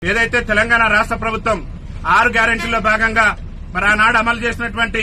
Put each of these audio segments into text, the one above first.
ఏదైతే తెలంగాణ రాష్ట్ర ప్రభుత్వం 6 గ్యారెంటీల్లో భాగంగా మరి ఆనాడు అమలు చేసినటువంటి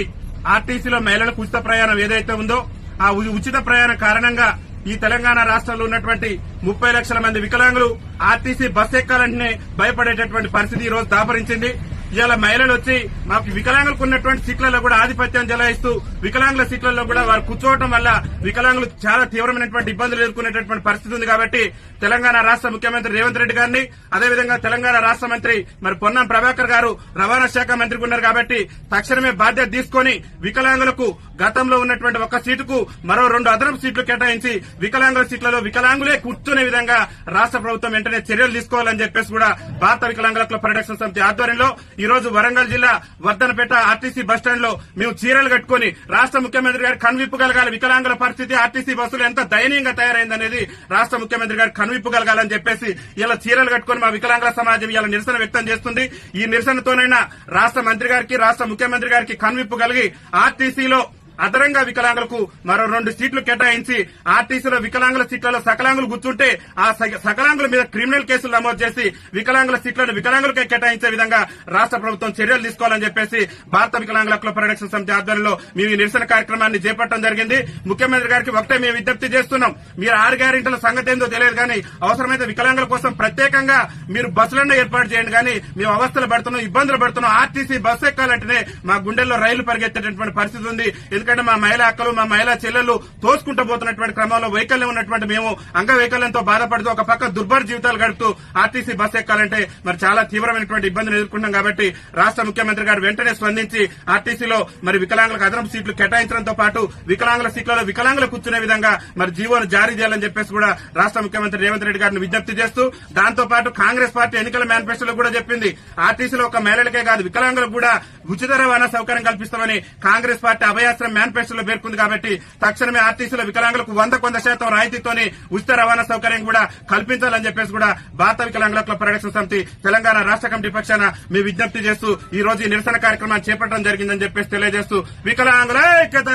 ఆర్టీసీలో మహిళలకు ఉచిత ప్రయాణం ఏదైతే ఉందో ఆ ఉచిత ప్రయాణం కారణంగా ఈ తెలంగాణ రాష్ట్రంలో ఉన్నటువంటి 30 లక్షల మంది వికలాంగులు ఆర్టీసీ బస్ ఎక్కాలంటేనే భయపడేటటువంటి పరిస్థితి ఈ రోజు దాపరించింది. ఇవాళ మహిళలు వచ్చి మాకు వికలాంగులకు ఉన్నటువంటి సీట్లలో కూడా ఆధిపత్యం చెలాయిస్తూ వికలాంగుల సీట్లలో కూడా వారు కూర్చోవడం వల్ల వికలాంగులు చాలా తీవ్రమైనటువంటి ఇబ్బందులు ఎదుర్కొనేటటువంటి పరిస్థితి ఉంది. కాబట్టి తెలంగాణ రాష్ట్ర ముఖ్యమంత్రి రేవంత్ రెడ్డి గారిని అదేవిధంగా తెలంగాణ రాష్ట్ర మంత్రి మరి పొన్నం ప్రభాకర్ గారు రవాణా శాఖ మంత్రిగా ఉన్నారు కాబట్టి తక్షణమే బాధ్యత తీసుకుని వికలాంగులకు గతంలో ఉన్నటువంటి ఒక సీటుకు మరో 2 అదనపు సీట్లు కేటాయించి వికలాంగుల సీట్లలో వికలాంగులే కూర్చునే విధంగా రాష్ట్ర ప్రభుత్వం వెంటనే చర్యలు తీసుకోవాలని చెప్పేసి కూడా భారత వికలాంగుల క్లబ్ పరిరక్షణ సమితి ఆధ్వర్యంలో ఈ రోజు వరంగల్ జిల్లా వర్ధనపేట ఆర్టీసీ బస్టాండ్ లో మేము చీరలు కట్టుకుని రాష్ట్ర ముఖ్యమంత్రి గారు కనువిప్పు కలగాలి, వికలాంగుల పరిస్థితి ఆర్టీసీ బస్సులు ఎంత దయనీయంగా తయారైందనేది రాష్ట్ర ముఖ్యమంత్రి గారు కనువిప్పు కలగాలని చెప్పేసి ఇలా చీరలు కట్టుకుని మా వికలాంగుల సమాజం ఇలా నిరసన వ్యక్తం చేస్తుంది. ఈ నిరసనతోనైనా రాష్ట్ర మంత్రి గారికి రాష్ట్ర ముఖ్యమంత్రి గారికి కనువిప్పు కలిగి ఆర్టీసీలో అదనంగా వికలాంగులకు మరో 2 సీట్లు కేటాయించి ఆర్టీసీలో వికలాంగుల సీట్లలో సకలాంగులు కూర్చుంటే ఆ సకలాంగుల మీద క్రిమినల్ కేసులు నమోదు చేసి వికలాంగుల సీట్లను వికలాంగులకే కేటాయించే విధంగా రాష్ట్ర ప్రభుత్వం చర్యలు తీసుకోవాలని చెప్పేసి భారత వికలాంగుల క్లబ్ పరిరక్షణ సమితి ఆధ్వర్యంలో మేము ఈ నిరసన కార్యక్రమాన్ని చేపట్టడం జరిగింది. ముఖ్యమంత్రి గారికి ఒకటే మేము విజ్ఞప్తి చేస్తున్నాం, మీరు 6 గ్యారెంటీల సంగతి ఏందో తెలియదు కానీ అవసరమైతే వికలాంగుల కోసం ప్రత్యేకంగా మీరు బస్సులను ఏర్పాటు చేయండి. కానీ మేము అవస్థలు పడుతున్నాం, ఇబ్బందులు పడుతున్నాం. ఆర్టీసీ బస్సు ఎక్కాలంటేనే మా గుండెల్లో రైలు పరిగెత్తేటటువంటి పరిస్థితి ఉంది. ఎందుకంటే మా మహిళా అక్కలు మా మహిళా చెల్లెళ్లు తోసుకుంటూ పోతున్నటువంటి క్రమంలో వైకల్యం ఉన్నటువంటి మేము అంగవైకల్యంతో బాధపడుతూ ఒక పక్క దుర్భర జీవితాలు గడుపుతూ ఆర్టీసీ బస్సు ఎక్కాలంటే మరి చాలా తీవ్రమైనటువంటి ఇబ్బందులు ఎదుర్కొంటాం. కాబట్టి రాష్ట్ర ముఖ్యమంత్రి గారు వెంటనే స్పందించి ఆర్టీసీలో మరి వికలాంగులకు అదనపు సీట్లు కేటాయించడంతో పాటు వికలాంగుల సీట్లలో వికలాంగులు కూర్చునే విధంగా మరి జీవోను జారీ చేయాలని చెప్పేసి కూడా రాష్ట్ర ముఖ్యమంత్రి రేవంత్ రెడ్డి గారిని విజ్ఞప్తి చేస్తూ దాంతో పాటు కాంగ్రెస్ పార్టీ ఎన్నికల మేనిఫెస్టోలో కూడా చెప్పింది ఆర్టీసీలో ఒక మహిళలకే కాదు వికలాంగులకు కూడా ఉచిత రవాణా సౌకర్యం కల్పిస్తామని కాంగ్రెస్ పార్టీ అభయాస్త్రం మేనిఫెస్టోలో పేర్కొంది. కాబట్టి తక్షణమే ఆర్టీసీలో వికలాంగులకు 100% రాయితీతోనే ఉచిత రవాణా సౌకర్యం కూడా కల్పించాలని చెప్పేసి కూడా భారత వికలాంగుల క్లబ్ పరిరక్షణ సమితి తెలంగాణ రాష్ట్ర కమిటీ పక్షాన మేము విజ్ఞప్తి చేస్తూ ఈ రోజు ఈ నిరసన కార్యక్రమాన్ని చేపట్టడం జరిగిందని చెప్పేసి తెలియజేస్తూ వికలాంగుల ఐక్యత.